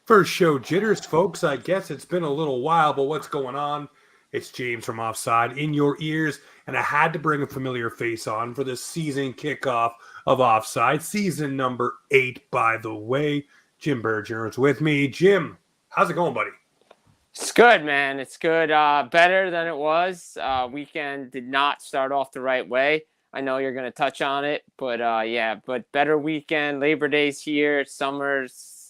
First show jitters, folks. I guess it's been a little while, but what's going on? It's James from Offside in your ears, and I had to bring a familiar face on for the season kickoff of Offside, season number 8, by the way. Jim Biringer is with me. Jim, how's it going, buddy? It's good, man. It's good. Better than it was. Weekend did not start off the right way. I know you're going to touch on it, but but better weekend. Labor Day's here. Summer's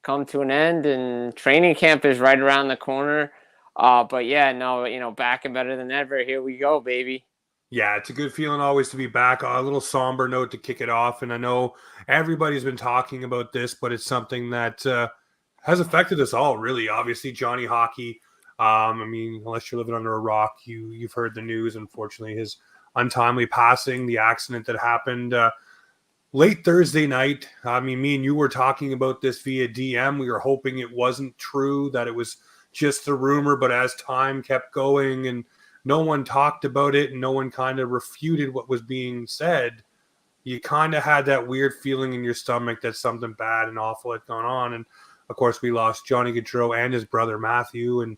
come to an end, and training camp is right around the corner. Back and better than ever. Here we go, baby. Yeah, it's a good feeling always to be back. A little somber note to kick it off. And I know everybody's been talking about this, but it's something that has affected us all, really. Obviously, Johnny Hockey. Unless you're living under a rock, you've heard the news. Unfortunately, his untimely passing, the accident that happened late Thursday night. Me and you were talking about this via DM. We were hoping it wasn't true, that it was just a rumor. But as time kept going and no one talked about it and no one kind of refuted what was being said, you kind of had that weird feeling in your stomach that something bad and awful had gone on. And of course, we lost Johnny Gaudreau and his brother Matthew. And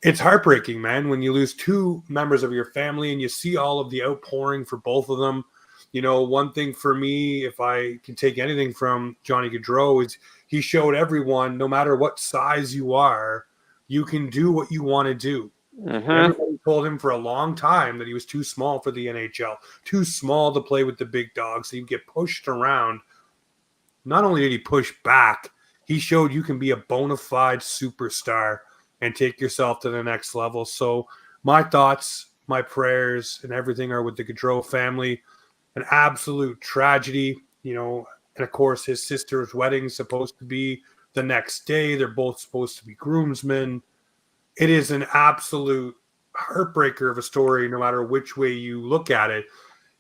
it's heartbreaking, man, when you lose two members of your family and you see all of the outpouring for both of them. You know, one thing for me, if I can take anything from Johnny Gaudreau, is he showed everyone, no matter what size you are, you can do what you want to do. Mm-hmm. Everybody told him for a long time that he was too small for the NHL, too small to play with the big dogs. So you get pushed around. Not only did he push back, he showed you can be a bona fide superstar and take yourself to the next level. So my thoughts, my prayers, and everything are with the Gaudreau family. An absolute tragedy, you know. And of course, his sister's wedding is supposed to be the next day. They're both supposed to be groomsmen. It is an absolute heartbreaker of a story, no matter which way you look at it.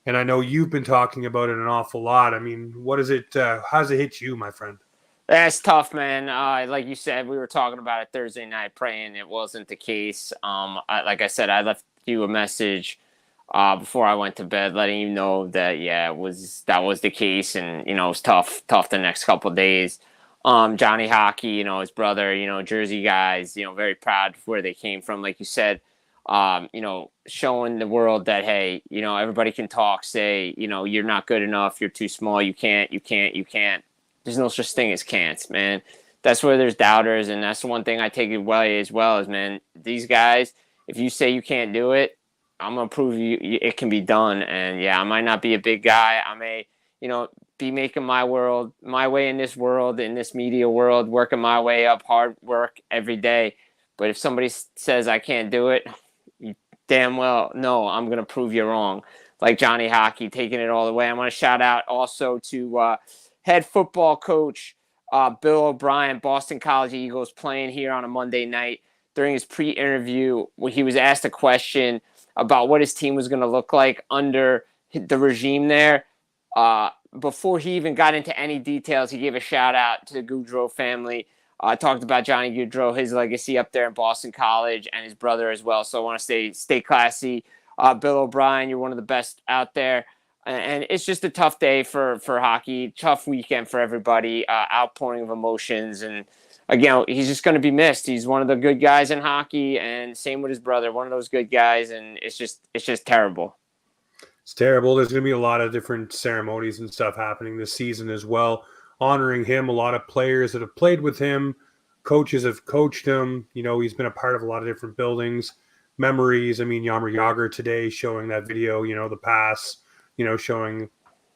And I know you've been talking about it an awful lot. I mean, what is it? How does it hit you, my friend? That's tough, man. Like you said, we were talking about it Thursday night, praying it wasn't the case. Like I said, I left you a message before I went to bed, letting you know that that was the case, and it was tough the next couple of days. Johnny Hockey, his brother, Jersey guys, very proud of where they came from. Like you said, showing the world that, hey, everybody can talk, say, you're not good enough, you're too small, you can't. There's no such thing as can'ts, man. That's where there's doubters, and that's the one thing I take away as well is, man, these guys, if you say you can't do it, I'm going to prove it can be done. And, yeah, I might not be a big guy. I may, be making my way in this world, in this media world, working my way up, hard work every day. But if somebody says I can't do it, you damn well no, I'm going to prove you wrong. Like Johnny Hockey, taking it all the way. I want to shout out also to head football coach Bill O'Brien, Boston College Eagles, playing here on a Monday night. During his pre-interview, he was asked a question about what his team was going to look like under the regime there. Before he even got into any details, he gave a shout out to the Gaudreau family. Talked about Johnny Gaudreau, his legacy up there in Boston College, and his brother as well. So I want to stay classy. Bill O'Brien, you're one of the best out there. And it's just a tough day for hockey, tough weekend for everybody, outpouring of emotions. And again, he's just going to be missed. He's one of the good guys in hockey, and same with his brother, one of those good guys. And it's just terrible. It's terrible. There's going to be a lot of different ceremonies and stuff happening this season as well, honoring him. A lot of players that have played with him, coaches have coached him. He's been a part of a lot of different buildings, memories. Jaromir Jagr today showing that video, the pass, showing,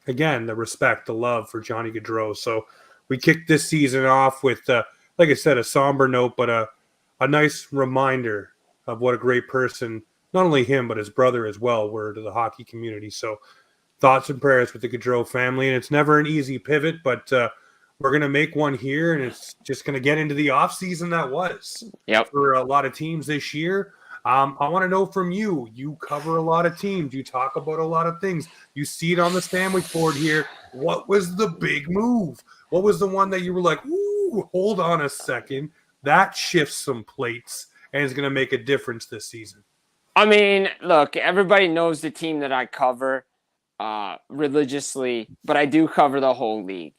again, the respect, the love for Johnny Gaudreau. So we kicked this season off with, like I said, a somber note, but a nice reminder of what a great person not only him, but his brother as well, were to the hockey community. So thoughts and prayers with the Gaudreau family. And it's never an easy pivot, but we're going to make one here, and it's just going to get into the offseason that was for a lot of teams this year. I want to know from you. You cover a lot of teams. You talk about a lot of things. You see it on the sandwich board here. What was the big move? What was the one that you were like, ooh, hold on a second. That shifts some plates and is going to make a difference this season. Look, everybody knows the team that I cover religiously, but I do cover the whole league.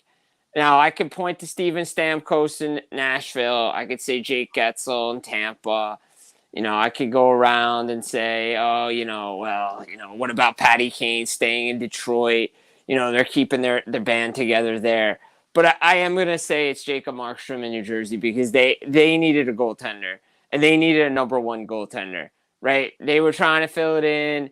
Now, I could point to Steven Stamkos in Nashville. I could say Jake Getzel in Tampa. I could go around and say, oh, what about Patty Kane staying in Detroit? They're keeping their band together there. But I am going to say it's Jacob Markstrom in New Jersey because they needed a goaltender, and they needed a number one goaltender, right? They were trying to fill it in,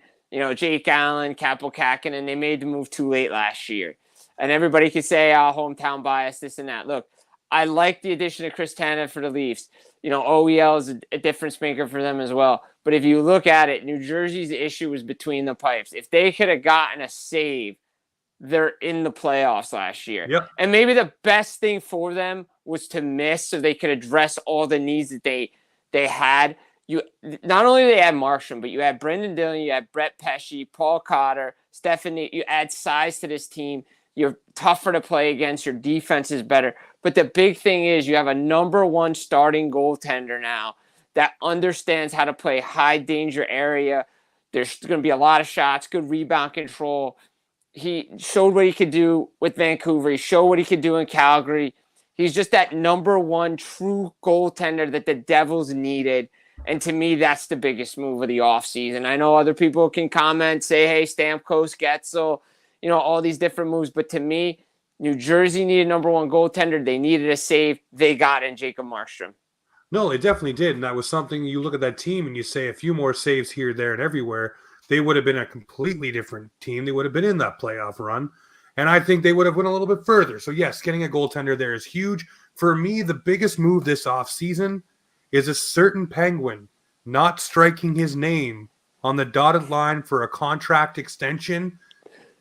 Jake Allen, Kaapo Kähkönen, and they made the move too late last year. And everybody could say, hometown bias, this and that. Look, I like the addition of Chris Tanev for the Leafs. OEL is a difference maker for them as well. But if you look at it, New Jersey's issue was between the pipes. If they could have gotten a save, they're in the playoffs last year. Yep. And maybe the best thing for them was to miss so they could address all the needs that they had. You not only they had Markstrom, but you had Brendan Dillon, you had Brett Pesce, Paul Cotter, Stephanie. You add size to this team. You're tougher to play against. Your defense is better. But the big thing is you have a number one starting goaltender now that understands how to play high danger area. There's going to be a lot of shots, good rebound control. He showed what he could do with Vancouver. He showed what he could do in Calgary. He's just that number one true goaltender that the Devils needed. And to me, that's the biggest move of the offseason. I know other people can comment, say, hey, Stamkos, Getzel, all these different moves. But to me, New Jersey needed number one goaltender. They needed a save. They got in Jacob Markstrom. No, it definitely did. And that was something you look at that team and you say a few more saves here, there, and everywhere. They would have been a completely different team. They would have been in that playoff run. And I think they would have went a little bit further. So, yes, getting a goaltender there is huge. For me, the biggest move this offseason is a certain Penguin not striking his name on the dotted line for a contract extension.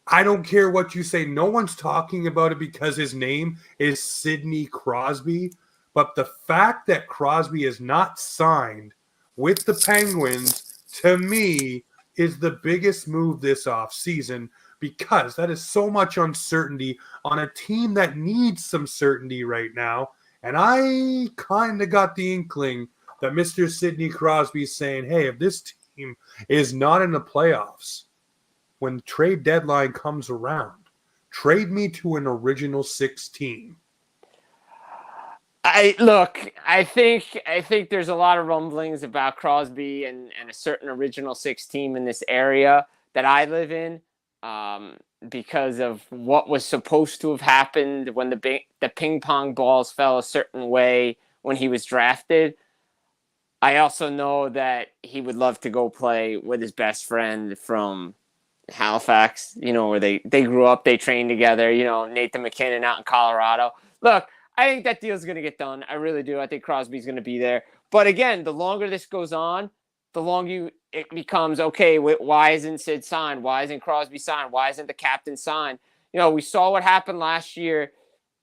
I don't care what you say. No one's talking about it because his name is Sidney Crosby. But the fact that Crosby is not signed with the Penguins, to me, is the biggest move this offseason because that is so much uncertainty on a team that needs some certainty right now. And I kind of got the inkling that Mr. Sidney Crosby is saying, hey, if this team is not in the playoffs, when the trade deadline comes around, trade me to an original six team. I think there's a lot of rumblings about Crosby and a certain original six team in this area that I live in because of what was supposed to have happened when the ping pong balls fell a certain way when he was drafted. I also know that he would love to go play with his best friend from Halifax, where they grew up, they trained together, Nathan McKinnon out in Colorado. Look, I think that deal's going to get done. I really do. I think Crosby's going to be there. But again, the longer this goes on, the longer it becomes, okay, why isn't Sid signed? Why isn't Crosby signed? Why isn't the captain signed? We saw what happened last year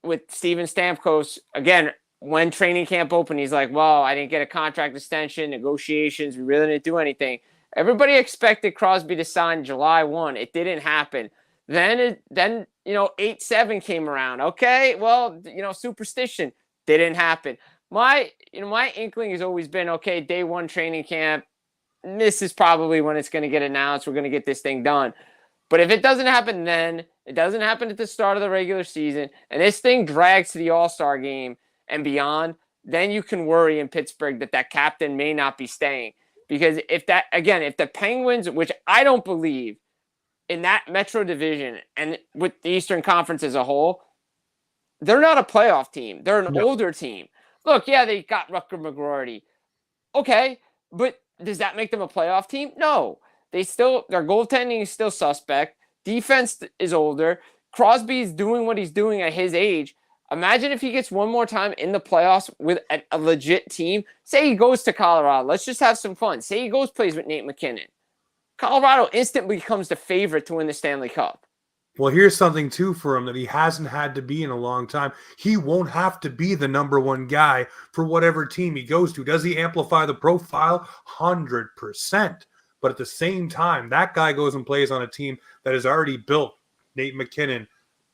with Steven Stamkos. Again, when training camp opened, he's like, well, I didn't get a contract extension, negotiations. We really didn't do anything. Everybody expected Crosby to sign July 1. It didn't happen. Then 8-7 came around. Okay, well, superstition didn't happen. My inkling has always been, okay, day one training camp, this is probably when it's going to get announced. We're going to get this thing done. But if it doesn't happen then, it doesn't happen at the start of the regular season, and this thing drags to the All-Star game and beyond, then you can worry in Pittsburgh that captain may not be staying. Because if the Penguins, which I don't believe, in that Metro division and with the Eastern Conference as a whole, they're not a playoff team. They're an older team. Look, yeah, they got Rutger McGroarty. Okay, but does that make them a playoff team? No. Their goaltending is still suspect. Defense is older. Crosby's doing what he's doing at his age. Imagine if he gets one more time in the playoffs with a legit team. Say he goes to Colorado. Let's just have some fun. Say he plays with Nate McKinnon. Colorado instantly becomes the favorite to win the Stanley Cup. Well, here's something, too, for him that he hasn't had to be in a long time. He won't have to be the number one guy for whatever team he goes to. Does he amplify the profile? 100%. But at the same time, that guy goes and plays on a team that is already built. Nate McKinnon,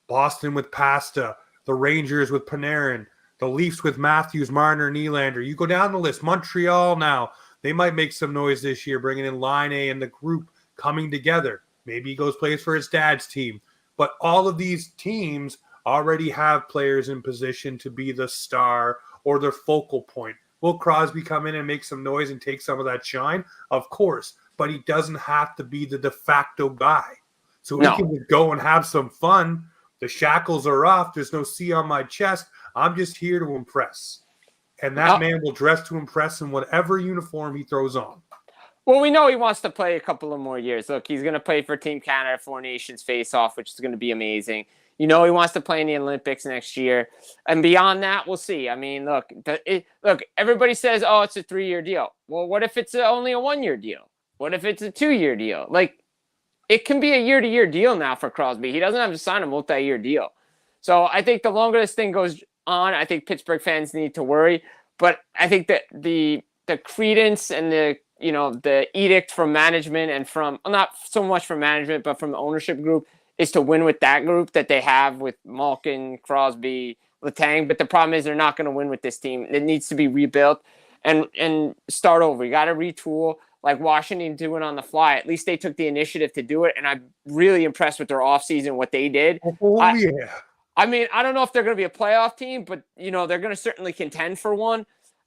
Boston with Pasta, the Rangers with Panarin, the Leafs with Matthews, Marner, Nylander. You go down the list. Montreal now. They might make some noise this year, bringing in Line A and the group coming together. Maybe he plays for his dad's team. But all of these teams already have players in position to be the star or the focal point. Will Crosby come in and make some noise and take some of that shine? Of course, but he doesn't have to be the de facto guy. So he can go and have some fun. The shackles are off. There's no C on my chest. I'm just here to impress. And that man will dress to impress in whatever uniform he throws on. Well, we know he wants to play a couple of more years. Look, he's going to play for Team Canada Four Nations face-off, which is going to be amazing. He wants to play in the Olympics next year. And beyond that, we'll see. I mean, look, everybody says, oh, it's a 3-year deal. Well, what if it's only a 1-year deal? What if it's a 2-year deal? Like, it can be a year-to-year deal now for Crosby. He doesn't have to sign a multi-year deal. So I think the longer this thing goes on, I think Pittsburgh fans need to worry. But I think that the credence and the edict from management and from, not so much from management, but from the ownership group is to win with that group that they have with Malkin, Crosby, Letang. But the problem is they're not going to win with this team. It needs to be rebuilt and start over. You got to retool like Washington doing on the fly. At least they took the initiative to do it. And I'm really impressed with their offseason, what they did. Oh, yeah. I mean, I don't know if they're going to be a playoff team, but, they're going to certainly contend for one.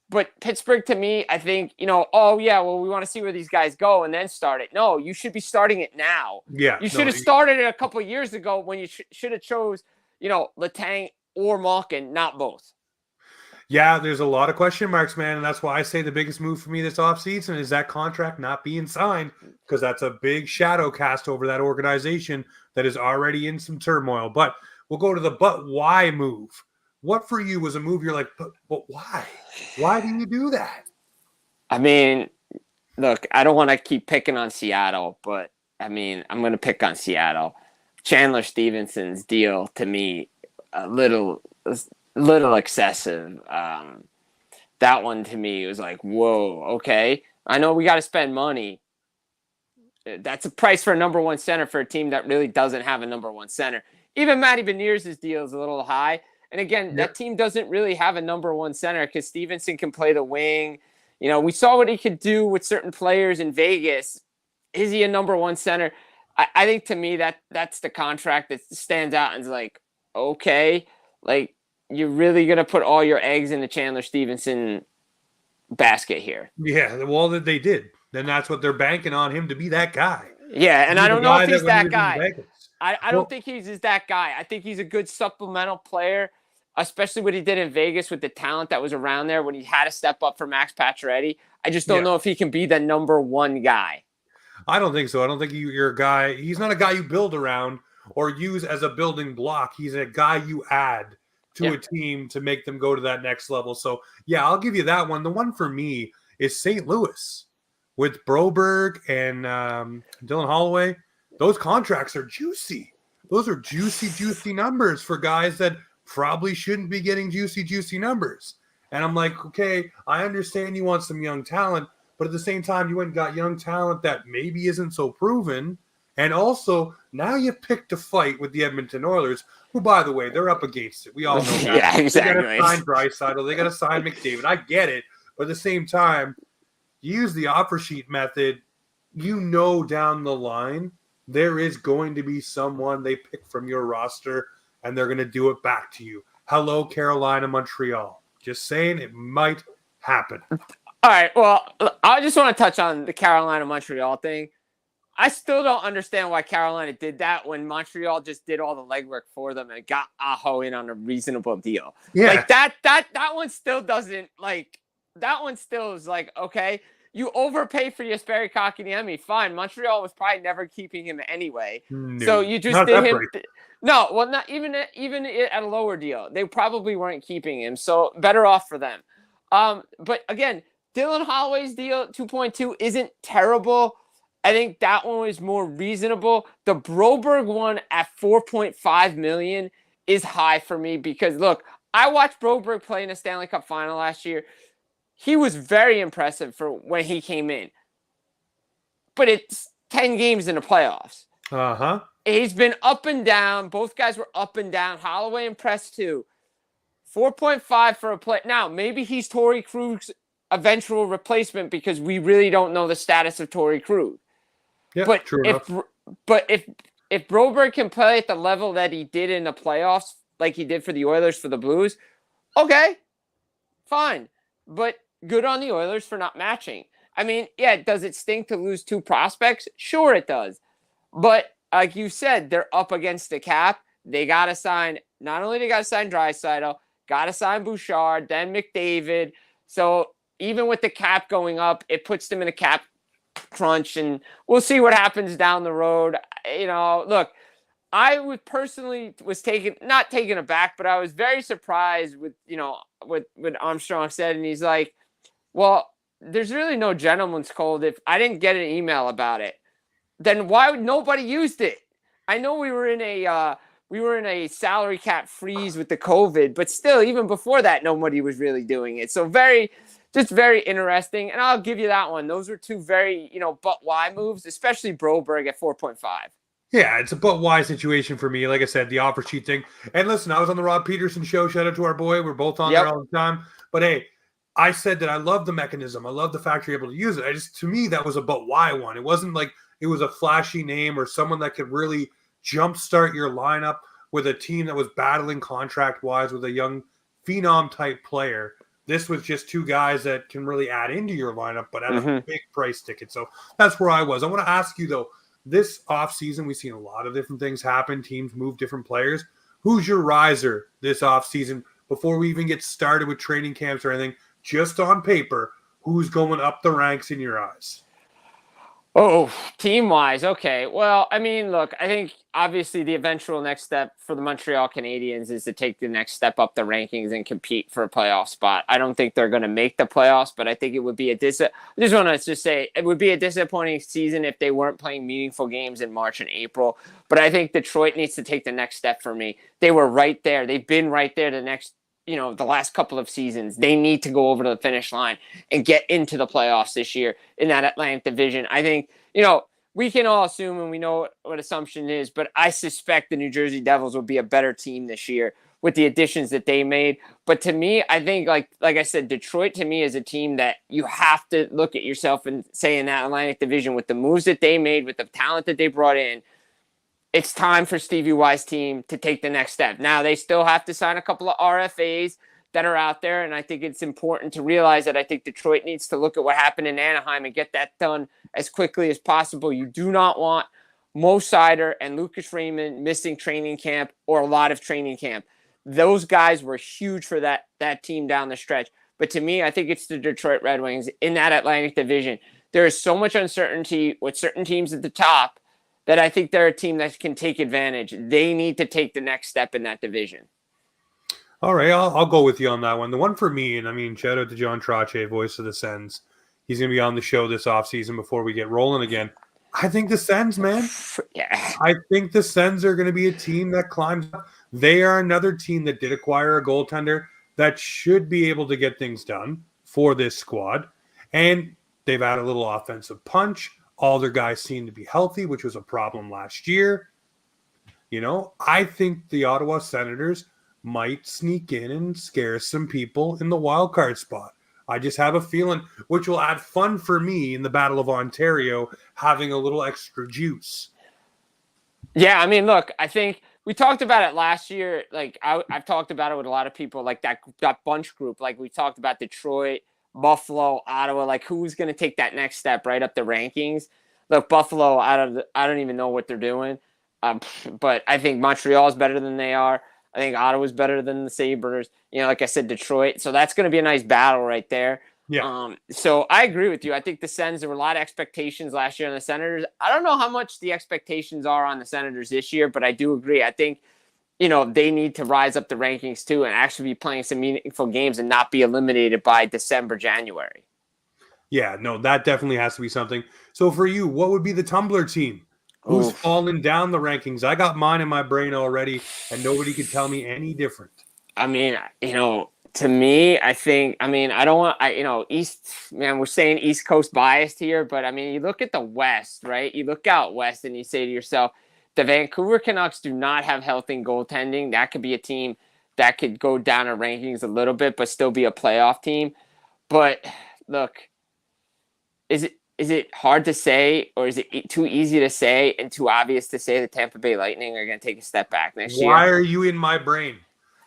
But Pittsburgh, to me, I think, we want to see where these guys go and then start it. No, you should be starting it now. Yeah. You should have started it a couple of years ago when you should have chose, Letang or Malkin, not both. Yeah, there's a lot of question marks, man. And that's why I say the biggest move for me this offseason is that contract not being signed, because that's a big shadow cast over that organization that is already in some turmoil. But we'll go to the but why move. What for you was a move you're like, but why? Why do you do that? I mean, look, I don't want to keep picking on Seattle, but I mean, I'm going to pick on Seattle. Chandler Stevenson's deal to me, a little excessive. That one to me was like, whoa, okay. I know we got to spend money. That's a price for a number one center for a team that really doesn't have a number one center. Even Matty Beniers' deal is a little high. And again, that team doesn't really have a number one center because Stevenson can play the wing. We saw what he could do with certain players in Vegas. Is he a number one center? I think to me that's the contract that stands out and is like, okay, like you're really going to put all your eggs in the Chandler Stevenson basket here. Yeah, well, they did. Then that's what they're banking on him to be that guy. Yeah, and I don't know if he's that guy. I don't think he's that guy. I think he's a good supplemental player, especially what he did in Vegas with the talent that was around there when he had to step up for Max Pacioretty. I just don't know if he can be the number one guy. I don't think so. I don't think you're a guy. He's not a guy you build around or use as a building block. He's a guy you add to a team to make them go to that next level. So, yeah, I'll give you that one. The one for me is St. Louis with Broberg and Dylan Holloway. Those contracts are juicy. Those are juicy numbers for guys that probably shouldn't be getting juicy numbers. And I'm like, okay, I understand you want some young talent, but at the same time, you went and got young talent that maybe isn't so proven. And also, now you picked a fight with the Edmonton Oilers, who, by the way, they're up against it. We all know that. Yeah, exactly. They got to sign Draisaitl. They got to sign McDavid. I get it. But at the same time, use the offer sheet method. Down the line, there is going to be someone they pick from your roster, and they're going to do it back to you. Hello, Carolina, Montreal. Just saying it might happen. All right, well, I just want to touch on the Carolina-Montreal thing. I still don't understand why Carolina did that when Montreal just did all the legwork for them and got Aho in on a reasonable deal. Yeah. Like that one still doesn't, like, that one still is like, okay, you overpay for Jesperi Kotkaniemi. Fine. Montreal was probably never keeping him anyway. No, so you just did him. No, well, not even at a lower deal. They probably weren't keeping him. So better off for them. But again, Dylan Holloway's deal 2.2 isn't terrible. I think that one was more reasonable. The Broberg one at $4.5 million is high for me because look, I watched Broberg play in a Stanley Cup final last year. He was very impressive for when he came in. But it's 10 games in the playoffs. Uh-huh. He's been up and down. Both guys were up and down. Holloway impressed too. 4.5 for a play. Now, maybe he's Torrey Krug's eventual replacement because we really don't know the status of Torrey Krug. Yeah, but if Broberg can play at the level that he did in the playoffs like he did for the Oilers for the Blues, okay, fine. But good on the Oilers for not matching. I mean, yeah, does it stink to lose 2 prospects? Sure it does. But like you said, they're up against the cap. They got to sign, not only they got to sign Draisaitl, got to sign Bouchard, then McDavid. So even with the cap going up, it puts them in a cap crunch, and we'll see what happens down the road. Look, I was personally not taken aback, but I was very surprised with what Armstrong said, and he's like, well, there's really no gentleman's code. If I didn't get an email about it, then why would nobody used it? I know we were in a salary cap freeze with the COVID, but still, even before that, nobody was really doing it. So very interesting. And I'll give you that one. Those were 2 very, but why moves, especially Broberg at 4.5. Yeah, it's a but why situation for me. Like I said, the offer sheet thing. And listen, I was on the Rob Peterson show. Shout out to our boy. We're both on there all the time. But hey, I said that I love the mechanism. I love the fact you're able to use it. To me, that was a but why one. It wasn't like it was a flashy name or someone that could really jumpstart your lineup with a team that was battling contract-wise with a young phenom-type player. This was just 2 guys that can really add into your lineup, but at a big price ticket. So that's where I was. I want to ask you, though, this offseason, we've seen a lot of different things happen. Teams move different players. Who's your riser this offseason before we even get started with training camps or anything? Just on paper, who's going up the ranks in your eyes? Oh, team-wise, okay. Well, I mean, look, I think obviously the eventual next step for the Montreal Canadiens is to take the next step up the rankings and compete for a playoff spot. I don't think they're going to make the playoffs, but I think it would be I just want to just say it would be a disappointing season if they weren't playing meaningful games in March and April. But I think Detroit needs to take the next step for me. They were right there. They've been right there the last couple of seasons. They need to go over to the finish line and get into the playoffs this year in that Atlantic division. I think, we can all assume, and we know what assumption is, but I suspect the New Jersey Devils will be a better team this year with the additions that they made. But to me, I think, like I said, Detroit to me is a team that you have to look at yourself and say in that Atlantic division with the moves that they made, with the talent that they brought in, it's time for Stevie Y's team to take the next step. Now, they still have to sign a couple of RFAs that are out there, and I think it's important to realize that I think Detroit needs to look at what happened in Anaheim and get that done as quickly as possible. You do not want Mo Seider and Lucas Raymond missing training camp or a lot of training camp. Those guys were huge for that team down the stretch. But to me, I think it's the Detroit Red Wings in that Atlantic division. There is so much uncertainty with certain teams at the top that I think they're a team that can take advantage. They need to take the next step in that division. All right, I'll go with you on that one. The one for me, and I mean, shout out to John Trache, voice of the Sens. He's going to be on the show this offseason before we get rolling again. I think the Sens, man. Yeah. I think the Sens are going to be a team that climbs up. They are another team that did acquire a goaltender that should be able to get things done for this squad. And they've had a little offensive punch. All their guys seem to be healthy, which was a problem last year. I think the Ottawa Senators might sneak in and scare some people in the wild card spot. I just have a feeling, which will add fun for me in the Battle of Ontario, having a little extra juice. Yeah, I mean, look, I think we talked about it last year. Like, I've talked about it with a lot of people, like that bunch group. Like, we talked about Detroit, Buffalo, Ottawa, like who's going to take that next step right up the rankings. Look, Buffalo, I don't even know what they're doing. But I think Montreal is better than they are. I think Ottawa's better than the Sabres. Like I said, Detroit. So that's going to be a nice battle right there. Yeah. So I agree with you. I think the Sens, there were a lot of expectations last year on the Senators. I don't know how much the expectations are on the Senators this year, but I do agree. I think, they need to rise up the rankings too and actually be playing some meaningful games and not be eliminated by December, January. Yeah, no, that definitely has to be something. So for you, what would be the Tumblr team? Who's fallen down the rankings? I got mine in my brain already, and nobody could tell me any different. I mean, to me, I think, I don't want, East, man, we're saying East Coast biased here, but you look at the West, right? You look out West and you say to yourself, the Vancouver Canucks do not have healthy goaltending. That could be a team that could go down in rankings a little bit, but still be a playoff team. But look, is it hard to say, or is it too easy to say and too obvious to say the Tampa Bay Lightning are going to take a step back next year? Why are you in my brain?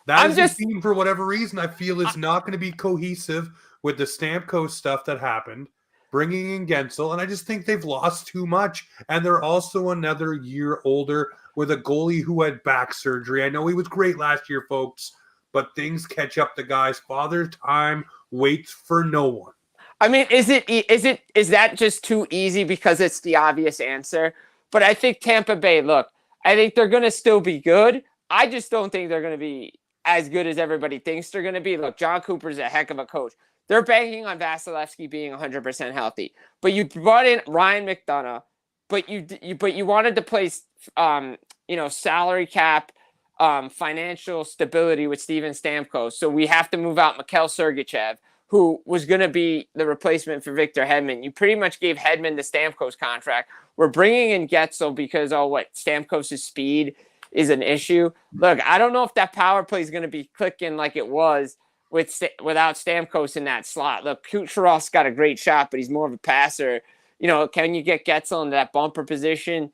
That is the team, for whatever reason, I feel is not going to be cohesive with the Stamkos stuff that happened, bringing in Gensel, and I just think they've lost too much, and they're also another year older with a goalie who had back surgery. I know he was great last year, folks, but things catch up to guys. Father Time waits for no one. I mean, is that just too easy because it's the obvious answer? But I think Tampa Bay, look, I think they're going to still be good. I just don't think they're going to be as good as everybody thinks they're going to be. Look, John Cooper's a heck of a coach. They're banking on Vasilevsky being 100% healthy. But you brought in Ryan McDonough, but you wanted to place salary cap, financial stability with Steven Stamkos. So we have to move out Mikhail Sergachev, who was going to be the replacement for Victor Hedman. You pretty much gave Hedman the Stamkos contract. We're bringing in Getsel because, Stamkos' speed is an issue. Look, I don't know if that power play is going to be clicking like it was without Stamkos in that slot. Look, Kucherov's got a great shot, but he's more of a passer. Can you get Getsel into that bumper position?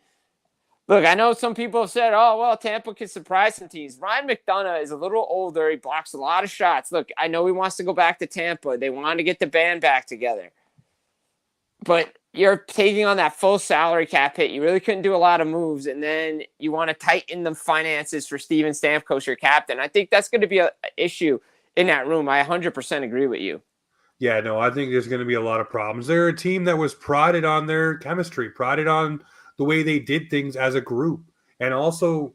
Look, I know some people have said, Tampa can surprise some teams. Ryan McDonough is a little older. He blocks a lot of shots. Look, I know he wants to go back to Tampa. They want to get the band back together. But you're taking on that full salary cap hit. You really couldn't do a lot of moves. And then you want to tighten the finances for Steven Stamkos, your captain. I think that's going to be an issue in that room. I 100% agree with you. Yeah, no, I think there's going to be a lot of problems. They're a team that was prided on their chemistry, prided on the way they did things as a group. And also,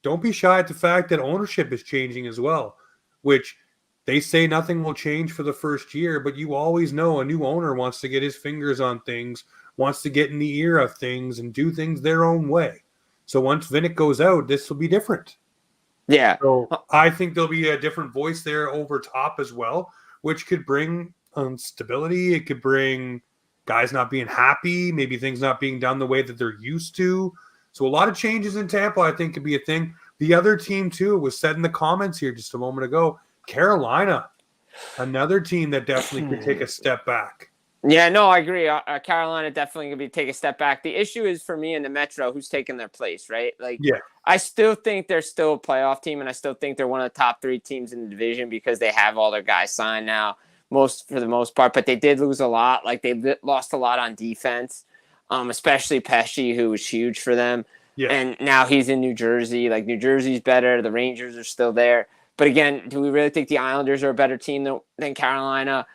don't be shy at the fact that ownership is changing as well, which they say nothing will change for the first year, but you always know a new owner wants to get his fingers on things, wants to get in the ear of things and do things their own way. So once Vinnick goes out, this will be different. Yeah. So I think there'll be a different voice there over top as well, which could bring stability. It could bring guys not being happy, maybe things not being done the way that they're used to. So a lot of changes in Tampa, I think, could be a thing. The other team, too, was said in the comments here just a moment ago, Carolina, another team that definitely could take a step back. Yeah, no, I agree. Carolina definitely going to take a step back. The issue is for me in the Metro, who's taking their place, right? I still think they're still a playoff team, and I still think they're one of the top 3 teams in the division because they have all their guys signed now. For the most part, but they did lose a lot. They lost a lot on defense, especially Pesci, who was huge for them. Yeah. And now he's in New Jersey. New Jersey's better. The Rangers are still there. But again, do we really think the Islanders are a better team than Carolina?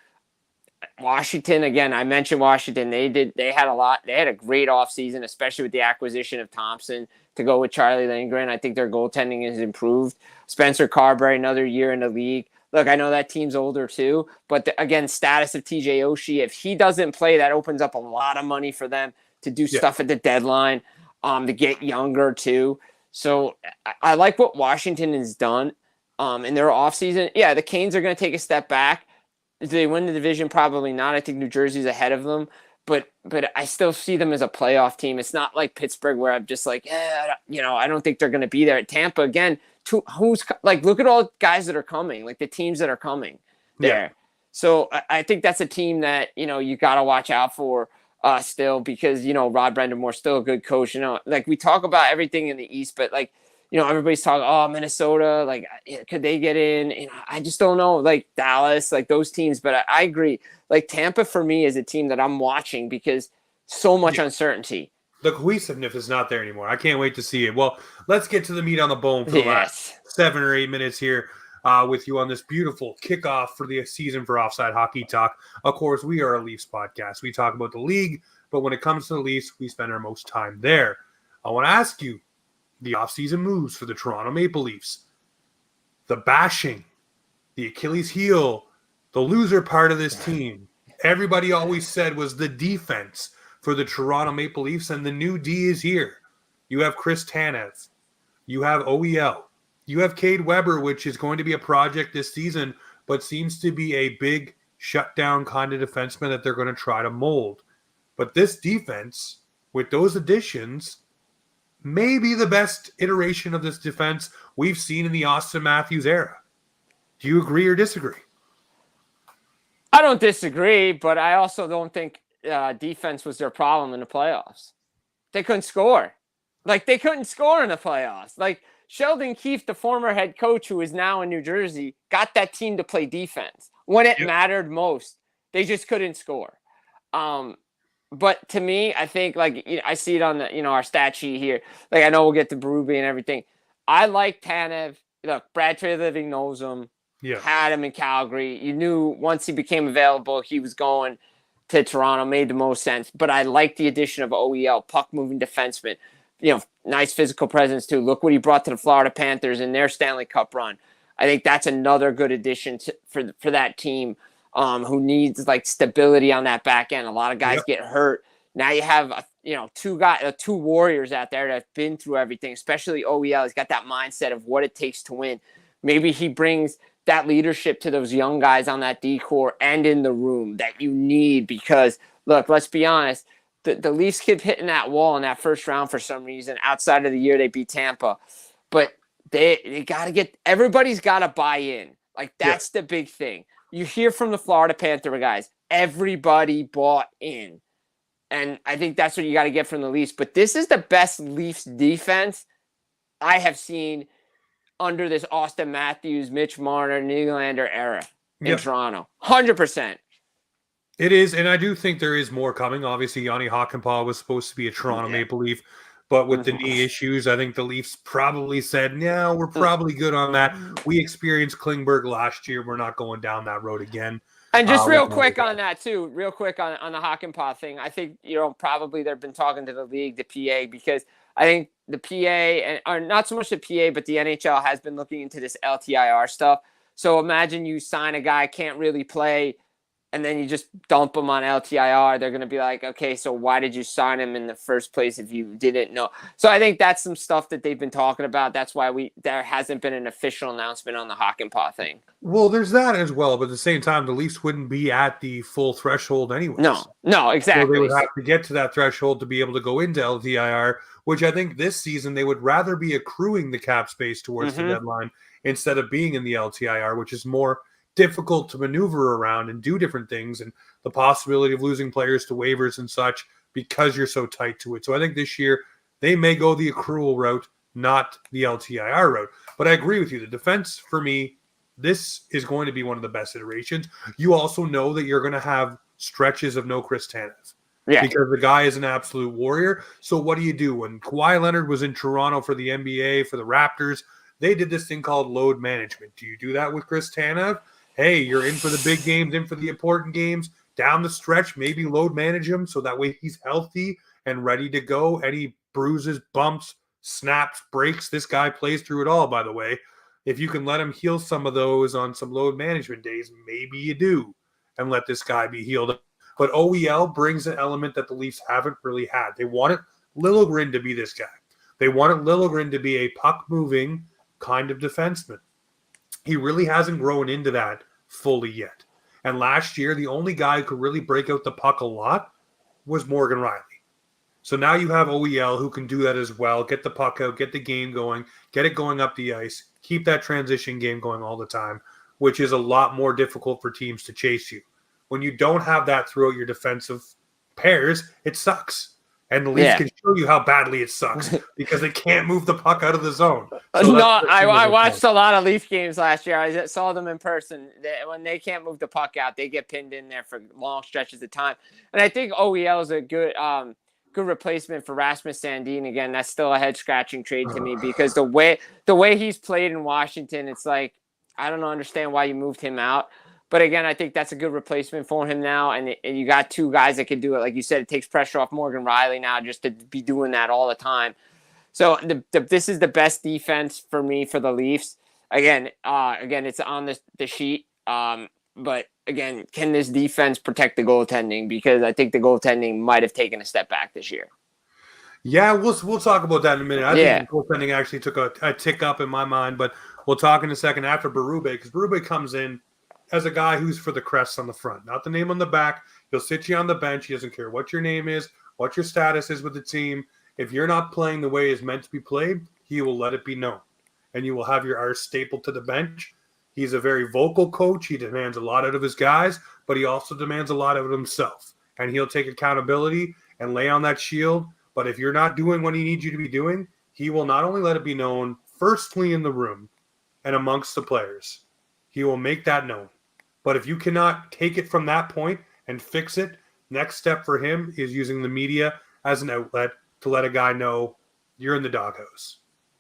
Washington, again, I mentioned Washington. They had a lot. They had a great offseason, especially with the acquisition of Thompson to go with Charlie Lindgren. I think their goaltending has improved. Spencer Carberry, another year in the league. Look, I know that team's older too, but again, status of TJ Oshie, if he doesn't play, that opens up a lot of money for them to do stuff at the deadline, to get younger too. So I like what Washington has done in their offseason. Yeah, the Canes are going to take a step back. Do they win the division? Probably not. I think New Jersey's ahead of them, but I still see them as a playoff team. It's not like Pittsburgh where I'm just like, I don't think they're going to be there. At Tampa, again, look at all the guys that are coming, the teams that are coming there. Yeah. So I think that's a team that, you got to watch out for still because, Rod Brendamore's still a good coach. We talk about everything in the East, but everybody's talking, Minnesota, could they get in? I just don't know, Dallas, those teams. But I agree. Tampa for me is a team that I'm watching because so much uncertainty. The cohesiveness is not there anymore. I can't wait to see it. Well, let's get to the meat on the bone for the last 7 or 8 minutes here with you on this beautiful kickoff for the season for Offside Hockey Talk. Of course, we are a Leafs podcast. We talk about the league, but when it comes to the Leafs, we spend our most time there. I want to ask you the offseason moves for the Toronto Maple Leafs. The bashing, the Achilles heel, the loser part of this team. Everybody always said was the defense for the Toronto Maple Leafs, and the new D is here. You have Chris Tanev. You have OEL. You have Cade Weber, which is going to be a project this season, but seems to be a big shutdown kind of defenseman that they're going to try to mold. But this defense, with those additions, may be the best iteration of this defense we've seen in the Austin Matthews era. Do you agree or disagree? I don't disagree, but I also don't think defense was their problem in the playoffs. They couldn't score. They couldn't score in the playoffs. Sheldon Keefe, the former head coach who is now in New Jersey, got that team to play defense when it mattered most. They just couldn't score. But to me, I think I see it on the our stat sheet here. Like I know we'll get to Berube and everything. I like Tanev. Look, Brad Treliving knows him. Yeah. Had him in Calgary. You knew once he became available, he was going to Toronto. Made the most sense. But I like the addition of OEL, puck moving defenseman. Nice physical presence too. Look what he brought to the Florida Panthers in their Stanley Cup run. I think that's another good addition for that team who needs stability on that back end. A lot of guys get hurt. Now you have two warriors out there that have been through everything, especially OEL. He's got that mindset of what it takes to win. Maybe he brings that leadership to those young guys on that D-core and in the room that you need because, look, let's be honest, the Leafs keep hitting that wall in that first round for some reason. Outside of the year they beat Tampa. But they got to get – everybody's got to buy in. That's the big thing. You hear from the Florida Panther guys, everybody bought in. And I think that's what you got to get from the Leafs. But this is the best Leafs defense I have seen under this Austin Matthews, Mitch Marner, Nylander era in Toronto. 100%. It is, and I do think there is more coming. Obviously, Yanni Hakanpää was supposed to be a Toronto Maple Leaf, but with the knee issues, I think the Leafs probably said, no, we're probably good on that. We experienced Klingberg last year. We're not going down that road again. And just real quick on that, too, real quick on the Hakanpää thing, I think, probably they've been talking to the league, the PA, because I think the PA, or not so much the PA, but the NHL has been looking into this LTIR stuff. So imagine you sign a guy, can't really play, and then you just dump him on LTIR. They're going to be like, okay, so why did you sign him in the first place if you didn't know? So I think that's some stuff that they've been talking about. That's why there hasn't been an official announcement on the Hakanpää thing. Well, there's that as well, but at the same time, the Leafs wouldn't be at the full threshold anyway. No, exactly. So they would have to get to that threshold to be able to go into LTIR, which I think this season they would rather be accruing the cap space towards the deadline instead of being in the LTIR, which is more difficult to maneuver around and do different things, and the possibility of losing players to waivers and such because you're so tight to it. So I think this year they may go the accrual route, not the LTIR route. But I agree with you. The defense, for me, this is going to be one of the best iterations. You also know that you're going to have stretches of no Chris Tanev. Yeah. Because the guy is an absolute warrior. So what do? When Kawhi Leonard was in Toronto for the NBA, for the Raptors, they did this thing called load management. Do you do that with Chris Tanev? Hey, you're in for the big games, in for the important games, down the stretch, maybe load manage him so that way he's healthy and ready to go. Any bruises, bumps, snaps, breaks, this guy plays through it all, by the way. If you can let him heal some of those on some load management days, maybe you do, and let this guy be healed. But OEL brings an element that the Leafs haven't really had. They wanted Liljegren to be this guy. They wanted Liljegren to be a puck-moving kind of defenseman. He really hasn't grown into that fully yet. And last year, the only guy who could really break out the puck a lot was Morgan Riley. So now you have OEL who can do that as well, get the puck out, get the game going, get it going up the ice, keep that transition game going all the time, which is a lot more difficult for teams to chase you. When you don't have that throughout your defensive pairs, it sucks. And the Leafs can show you how badly it sucks because they can't move the puck out of the zone. So I watched a lot of Leaf games last year. I saw them in person. When they can't move the puck out, they get pinned in there for long stretches of time. And I think OEL is a good replacement for Rasmus Sandin. Again, that's still a head-scratching trade to me because the way he's played in Washington, it's like I don't understand why you moved him out. But again, I think that's a good replacement for him now. And you got two guys that can do it. Like you said, it takes pressure off Morgan Riley now just to be doing that all the time. So this is the best defense for me for the Leafs. Again, it's on the sheet. But again, can this defense protect the goaltending? Because I think the goaltending might have taken a step back this year. Yeah, we'll talk about that in a minute. I think the goaltending actually took a tick up in my mind. But we'll talk in a second after Berube because Berube comes in as a guy who's for the crest on the front, not the name on the back. He'll sit you on the bench. He doesn't care what your name is, what your status is with the team. If you're not playing the way it's meant to be played, he will let it be known. And you will have your arse stapled to the bench. He's a very vocal coach. He demands a lot out of his guys, but he also demands a lot out of himself. And he'll take accountability and lay on that shield. But if you're not doing what he needs you to be doing, he will not only let it be known firstly in the room and amongst the players, he will make that known. But if you cannot take it from that point and fix it, next step for him is using the media as an outlet to let a guy know you're in the doghouse.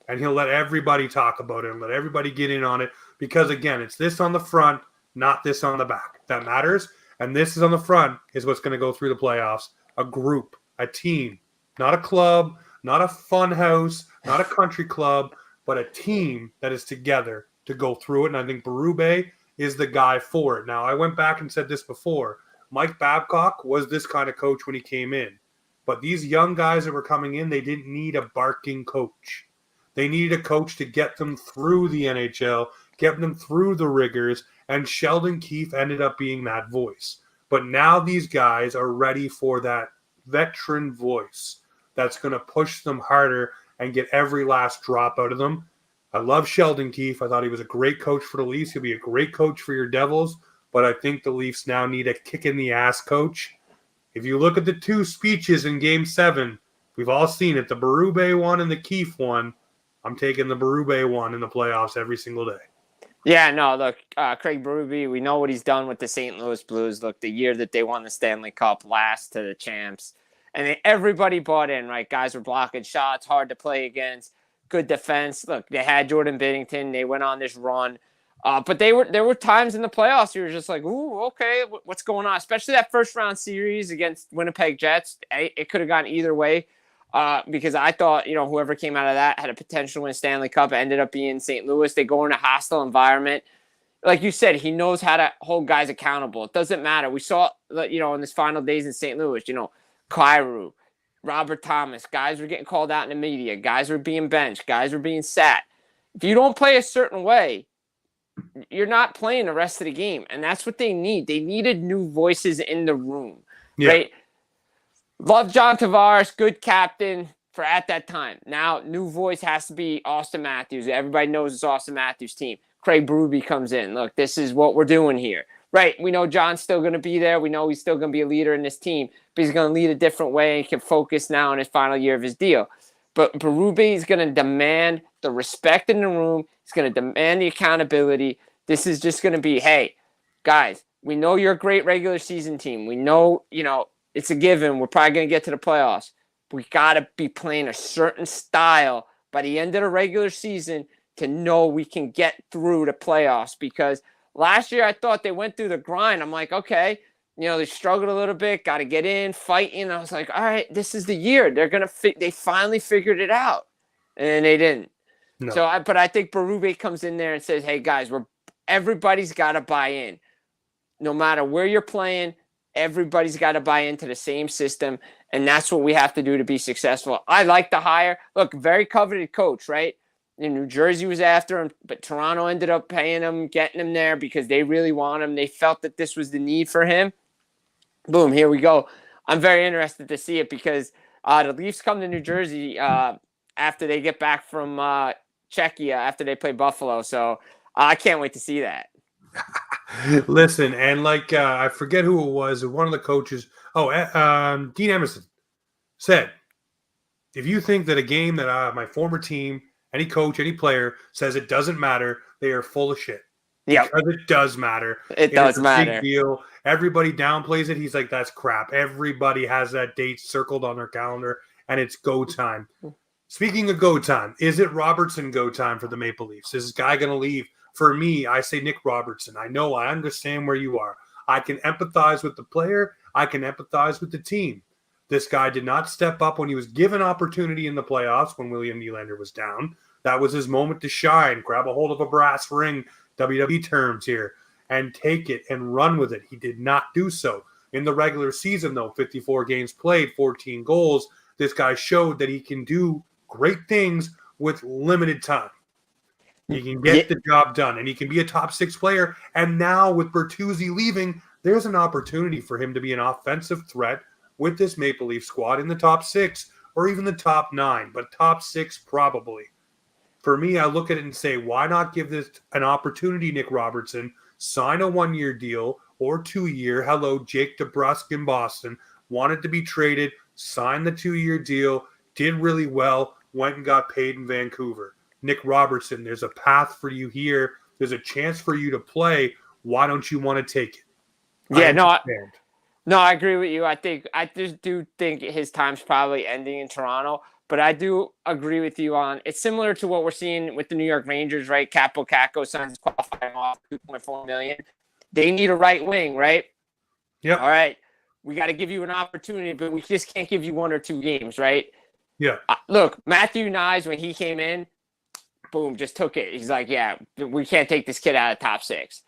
And he'll let everybody talk about it and let everybody get in on it because, again, it's this on the front, not this on the back. That matters. And this is on the front is what's going to go through the playoffs. A group, a team, not a club, not a fun house, not a country club, but a team that is together to go through it. And I think Berube is the guy for it. Now, I went back and said this before. Mike Babcock was this kind of coach when he came in. But these young guys that were coming in, they didn't need a barking coach. They needed a coach to get them through the NHL, get them through the rigors, and Sheldon Keefe ended up being that voice. But now these guys are ready for that veteran voice that's going to push them harder and get every last drop out of them. I love Sheldon Keefe. I thought he was a great coach for the Leafs. He'll be a great coach for your Devils, but I think the Leafs now need a kick-in-the-ass coach. If you look at the two speeches in Game 7, we've all seen it, the Berube one and the Keefe one. I'm taking the Berube one in the playoffs every single day. Yeah, no, look, Craig Berube, we know what he's done with the St. Louis Blues. Look, the year that they won the Stanley Cup, last to the champs. And everybody bought in, right? Guys were blocking shots, hard to play against, good defense. Look, they had Jordan Binnington. They went on this run. But there were times in the playoffs you were just like, ooh, okay, what's going on? Especially that first-round series against Winnipeg Jets. It could have gone either way. Because I thought, whoever came out of that had a potential to win a Stanley Cup. It ended up being St. Louis. They go in a hostile environment. Like you said, he knows how to hold guys accountable. It doesn't matter. We saw, in this final days in St. Louis, Kyrou, Robert Thomas, guys were getting called out in the media. Guys were being benched. Guys were being sat. If you don't play a certain way, you're not playing the rest of the game. And that's what they need. They needed new voices in the room, right? Love John Tavares, good captain for at that time. Now, new voice has to be Austin Matthews. Everybody knows it's Austin Matthews' team. Craig Berube comes in. Look, this is what we're doing here. Right, we know John's still going to be there. We know he's still going to be a leader in this team, but he's going to lead a different way and can focus now on his final year of his deal. But Berube is going to demand the respect in the room. He's going to demand the accountability. This is just going to be, hey, guys, we know you're a great regular season team. We know, it's a given. We're probably going to get to the playoffs. We got to be playing a certain style by the end of the regular season to know we can get through the playoffs. Because last year I thought they went through the grind. I'm like, okay, they struggled a little bit, got to get in, fighting. I was like, all right, this is the year. They finally figured it out. And they didn't. No. But I think Berube comes in there and says, hey, guys, everybody's got to buy in. No matter where you're playing, everybody's got to buy into the same system, and that's what we have to do to be successful. I like the hire. Look, very coveted coach, right? New Jersey was after him, but Toronto ended up paying him, getting him there because they really want him. They felt that this was the need for him. Boom, here we go. I'm very interested to see it because the Leafs come to New Jersey after they get back from Czechia, after they play Buffalo. So I can't wait to see that. Listen, and I forget who it was. One of the coaches, Dean Emerson, said, if you think that a game that my former team, any coach, any player says it doesn't matter, they are full of shit. Yeah, because it does matter. It does matter. Big deal. Everybody downplays it. He's like, that's crap. Everybody has that date circled on their calendar, and it's go time. Speaking of go time, is it Robertson go time for the Maple Leafs? Is this guy going to leave? For me, I say Nick Robertson. I understand where you are. I can empathize with the player. I can empathize with the team. This guy did not step up when he was given opportunity in the playoffs when William Nylander was down. That was his moment to shine, grab a hold of a brass ring, WWE terms here, and take it and run with it. He did not do so. In the regular season, though, 54 games played, 14 goals, this guy showed that he can do great things with limited time. He can get the job done, and he can be a top 6 player. And now with Bertuzzi leaving, there's an opportunity for him to be an offensive threat with this Maple Leaf squad in the top 6 or even the top 9, but top 6 probably. For me, I look at it and say, why not give this an opportunity, Nick Robertson, sign a 1-year deal or 2-year. Hello, Jake DeBrusk in Boston, wanted to be traded, signed the 2-year deal, did really well, went and got paid in Vancouver. Nick Robertson, there's a path for you here. There's a chance for you to play. Why don't you want to take it? Yeah, no, I agree with you. I just do think his time's probably ending in Toronto, but I do agree with you on it's similar to what we're seeing with the New York Rangers, right? Capo Caco signs qualifying off $2.4 million. They need a right wing, right? Yeah. All right. We got to give you an opportunity, but we just can't give you 1 or 2 games, right? Yeah. Look, Matthew Nyes, when he came in, boom, just took it. He's like, yeah, we can't take this kid out of top 6.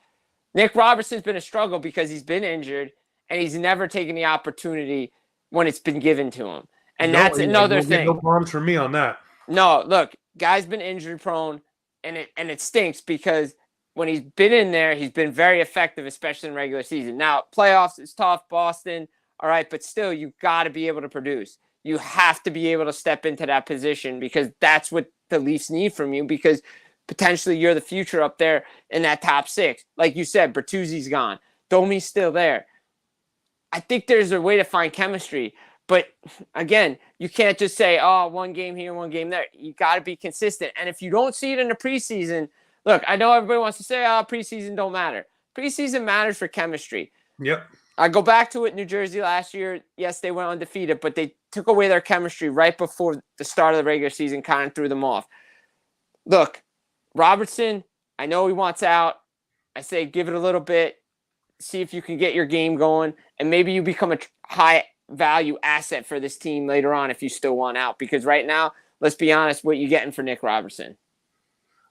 Nick Robertson's been a struggle because he's been injured and he's never taken the opportunity when it's been given to him. And that's another thing. No bombs from me on that. No, look, guy's been injury prone, and it stinks because when he's been in there, he's been very effective, especially in regular season. Now, playoffs is tough, Boston, all right, but still, you got to be able to produce. You have to be able to step into that position because that's what the Leafs need from you because potentially you're the future up there in that top 6. Like you said, Bertuzzi's gone. Domi's still there. I think there's a way to find chemistry. But again, you can't just say, oh, 1 game here, 1 game there. You got to be consistent. And if you don't see it in the preseason, look, I know everybody wants to say, oh, preseason don't matter. Preseason matters for chemistry. Yep. I go back to it, New Jersey last year. Yes, they went undefeated, but they took away their chemistry right before the start of the regular season, kind of threw them off. Look, Robertson, I know he wants out. I say give it a little bit. See if you can get your game going, and maybe you become a high-value asset for this team later on if you still want out. Because right now, let's be honest, what you getting for Nick Robertson?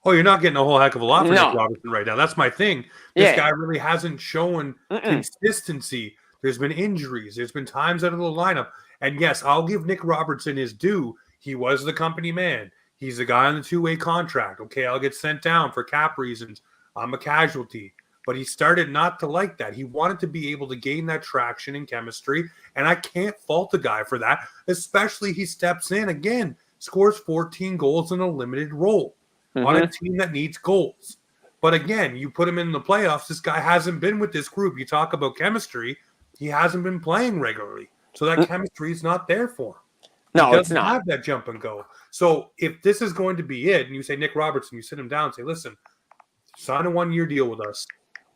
Oh, you're not getting a whole heck of a lot for Nick Robertson right now. That's my thing. This guy really hasn't shown consistency. There's been injuries. There's been times out of the lineup. And yes, I'll give Nick Robertson his due. He was the company man. He's the guy on the 2-way contract. Okay, I'll get sent down for cap reasons. I'm a casualty. But he started not to like that. He wanted to be able to gain that traction and chemistry, and I can't fault the guy for that, especially he steps in, again, scores 14 goals in a limited role on a team that needs goals. But again, you put him in the playoffs, this guy hasn't been with this group. You talk about chemistry, he hasn't been playing regularly, so that chemistry is not there for him. No, he it's not. Have that jump and go. So if this is going to be it, and you say Nick Robertson, you sit him down and say, listen, sign a 1-year deal with us.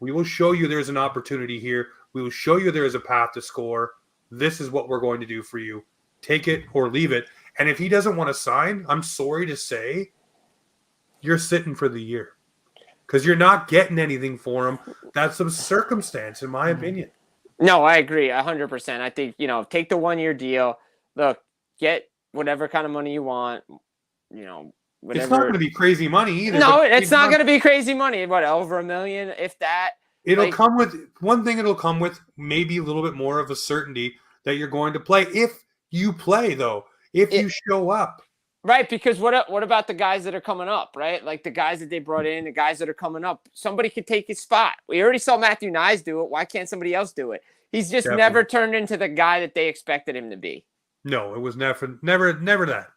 We will show you there's an opportunity here. We will show you there is a path to score. This is what we're going to do for you. Take it or leave it. And if he doesn't want to sign, I'm sorry to say, you're sitting for the year. Because you're not getting anything for him. That's a circumstance, in my opinion. No, I agree 100%. I think, take the 1-year deal. Look, get whatever kind of money you want, whatever. It's not going to be crazy money either. No, it's not going to be crazy money. What, over $1 million, if that? It'll come with one thing. It'll come with maybe a little bit more of a certainty that you're going to play. If you play, though, if you show up, right? Because what about the guys that are coming up, right? Like the guys that they brought in, the guys that are coming up. Somebody could take his spot. We already saw Matthew Nyes do it. Why can't somebody else do it? He's just never turned into the guy that they expected him to be. No, it was never that.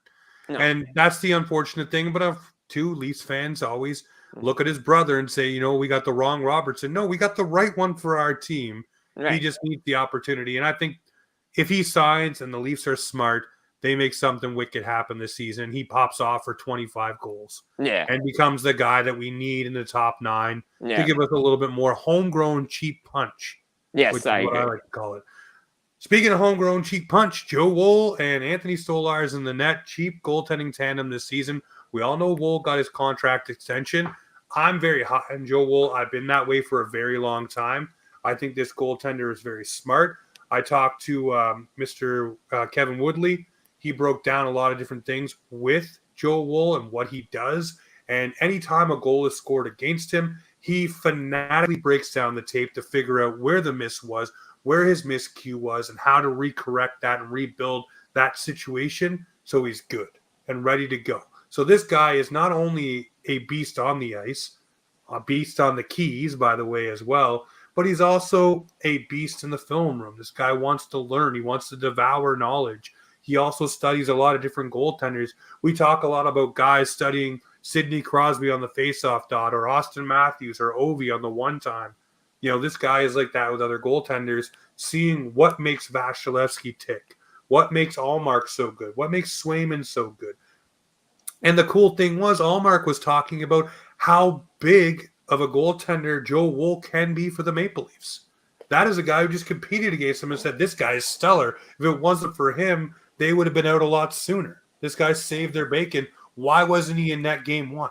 No. And that's the unfortunate thing. But two Leafs fans always look at his brother and say, we got the wrong Robertson. No, we got the right one for our team. Right. He just needs the opportunity. And I think if he signs and the Leafs are smart, they make something wicked happen this season. He pops off for 25 goals. Yeah. And becomes the guy that we need in the top 9 to give us a little bit more homegrown cheap punch. Yes, which is what I like to call it. Speaking of homegrown cheap punch, Joe Woll and Anthony Stolarz in the net, cheap goaltending tandem this season. We all know Woll got his contract extension. I'm very hot on Joe Woll. I've been that way for a very long time. I think this goaltender is very smart. I talked to Mr. Kevin Woodley. He broke down a lot of different things with Joe Woll and what he does. And anytime a goal is scored against him, he fanatically breaks down the tape to figure out where the miss was, where his miscue was, and how to recorrect that and rebuild that situation so he's good and ready to go. So this guy is not only a beast on the ice, a beast on the keys, by the way, as well, but he's also a beast in the film room. This guy wants to learn. He wants to devour knowledge. He also studies a lot of different goaltenders. We talk a lot about guys studying Sidney Crosby on the faceoff dot or Austin Matthews or Ovi on the one time. This guy is like that with other goaltenders, seeing what makes Vasilevsky tick, what makes Allmark so good, what makes Swayman so good. And the cool thing was, Allmark was talking about how big of a goaltender Joe Woll can be for the Maple Leafs. That is a guy who just competed against him and said, this guy is stellar. If it wasn't for him, they would have been out a lot sooner. This guy saved their bacon. Why wasn't he in that game one?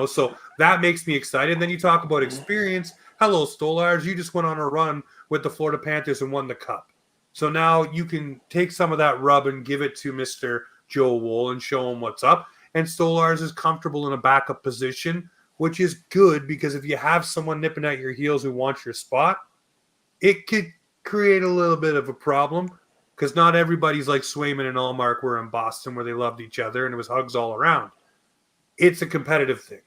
So that makes me excited. And then you talk about experience. Hello, Stolarz. You just went on a run with the Florida Panthers and won the Cup. So now you can take some of that rub and give it to Mr. Joe Woll and show him what's up. And Stolarz is comfortable in a backup position, which is good because if you have someone nipping at your heels who wants your spot, it could create a little bit of a problem because not everybody's like Swayman and Allmark were in Boston where they loved each other and it was hugs all around. It's a competitive thing.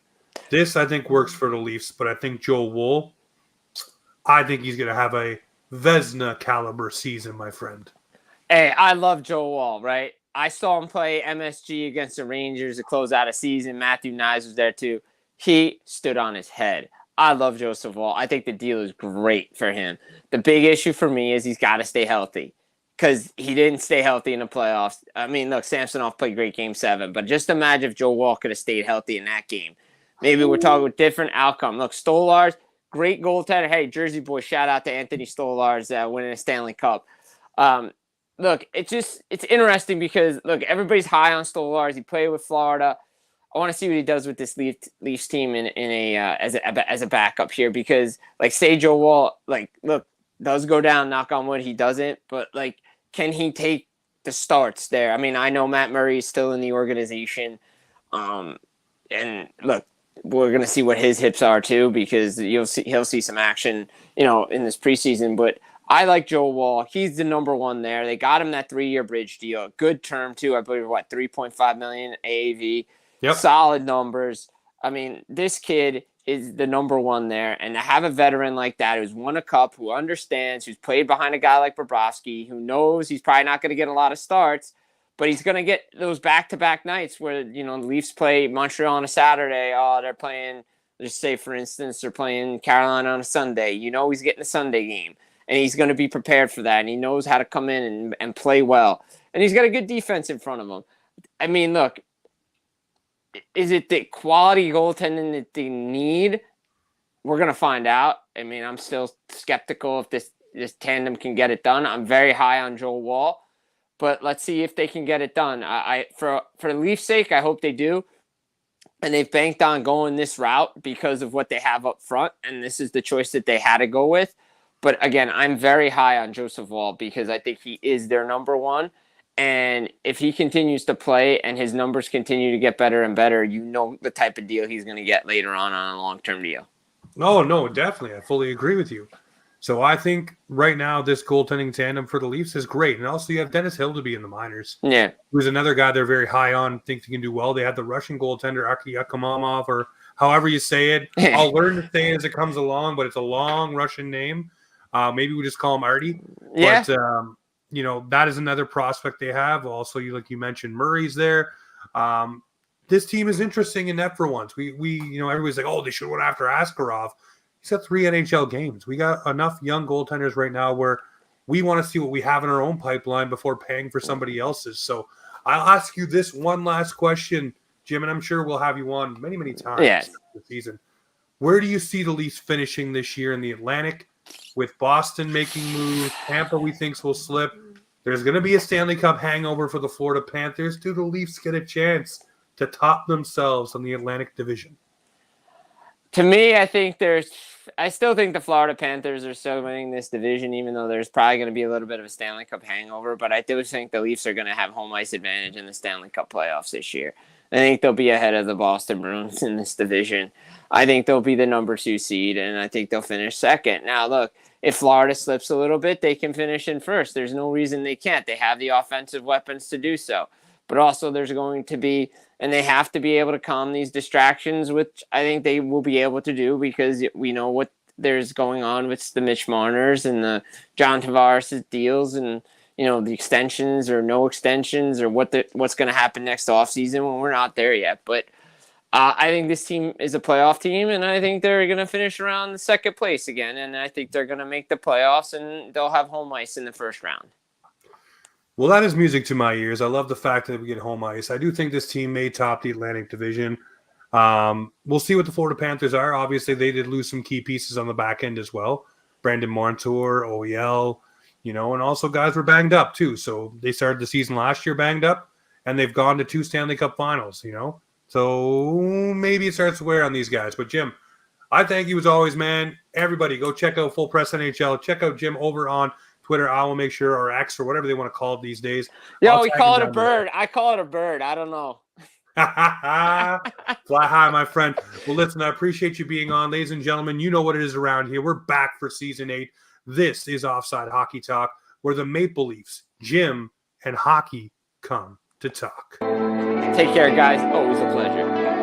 This, I think, works for the Leafs, but I think Joe Woll, I think he's going to have a Vezina caliber season, my friend. Hey, I love Joe Woll, right? I saw him play MSG against the Rangers to close out a season. Matthew Nyes was there too. He stood on his head. I love Joseph Woll. I think the deal is great for him. The big issue for me is he's got to stay healthy because he didn't stay healthy in the playoffs. I mean, look, Samsonov played great Game 7, but just imagine if Joe Woll could have stayed healthy in that game. Maybe we're talking with different outcome. Look, Stolarz, great goaltender. Hey, Jersey boy, shout out to Anthony Stolarz winning a Stanley Cup. Look, it's interesting because, look, everybody's high on Stolarz. He played with Florida. I want to see what he does with this Leafs team as a backup here because, like, say Joe Woll, like, look, does go down, knock on wood, he doesn't. But, like, can he take the starts there? I mean, I know Matt Murray is still in the organization. And, look, we're going to see what his hips are, too, because he'll see some action, in this preseason. But I like Joe Woll. He's the number one there. They got him that 3-year bridge deal. Good term, too. I believe, $3.5 million AAV. Yep. Solid numbers. I mean, this kid is the number one there. And to have a veteran like that who's won a cup, who understands, who's played behind a guy like Bobrovsky, who knows he's probably not going to get a lot of starts, but he's going to get those back-to-back nights where, the Leafs play Montreal on a Saturday. Oh, they're playing, just say, for instance, they're playing Carolina on a Sunday. He's getting a Sunday game. And he's going to be prepared for that. And he knows how to come in and play well. And he's got a good defense in front of him. I mean, look, is it the quality goaltending that they need? We're going to find out. I mean, I'm still skeptical if this tandem can get it done. I'm very high on Joe Woll. But let's see if they can get it done. For the Leafs' sake, I hope they do. And they've banked on going this route because of what they have up front. And this is the choice that they had to go with. But again, I'm very high on Joseph Woll because I think he is their number one. And if he continues to play and his numbers continue to get better and better, the type of deal he's going to get later on a long-term deal. No, definitely. I fully agree with you. So I think right now this goaltending tandem for the Leafs is great. And also you have Dennis Hill to be in the minors. Yeah. Who's another guy they're very high on, think he can do well. They have the Russian goaltender, Aki Yakomamov, or however you say it. I'll learn to say it as it comes along, but it's a long Russian name. Maybe we just call him Marty. Yeah. But, that is another prospect they have. Also, like you mentioned, Murray's there. This team is interesting in net for once. We everybody's like, oh, they should have went after Askarov. He's got 3 NHL games. We got enough young goaltenders right now where we want to see what we have in our own pipeline before paying for somebody else's. So I'll ask you this one last question, Jim, and I'm sure we'll have you on many, many times this season. Where do you see the Leafs finishing this year in the Atlantic? With Boston making moves, Tampa we think will slip. There's going to be a Stanley Cup hangover for the Florida Panthers. Do the Leafs get a chance to top themselves in the Atlantic Division? To me, I still think the Florida Panthers are still winning this division, even though there's probably going to be a little bit of a Stanley Cup hangover. But I do think the Leafs are going to have home ice advantage in the Stanley Cup playoffs this year. I think they'll be ahead of the Boston Bruins in this division. I think they'll be the number 2 seed, and I think they'll finish second. Now, look, if Florida slips a little bit, they can finish in first. There's no reason they can't. They have the offensive weapons to do so. But also there's going to be, and they have to be able to calm these distractions, which I think they will be able to do because we know what there's going on with the Mitch Marners and the John Tavares' deals and, the extensions or no extensions or what's going to happen next offseason when we're not there yet. But I think this team is a playoff team, and I think they're going to finish around the second place again, and I think they're going to make the playoffs, and they'll have home ice in the first round. Well, that is music to my ears. I love the fact that we get home ice. I do think this team may top the Atlantic Division. We'll see what the Florida Panthers are. Obviously, they did lose some key pieces on the back end as well. Brandon Montour, OEL, and also guys were banged up too. So they started the season last year banged up, and they've gone to 2 Stanley Cup finals, So maybe it starts to wear on these guys. But Jim, I thank you as always, man. Everybody go check out Full Press NHL. Check out Jim over on Twitter. I will make sure, or X, or whatever they want to call it these days. Yo, we call it a bird. I call it a bird. I don't know. Fly high, my friend. Well, listen, I appreciate you being on. Ladies and gentlemen, you know what it is around here. We're back for Season 8. This is Offside Hockey Talk, where the Maple Leafs, Jim, and hockey come to talk. Take care, guys. Always a pleasure.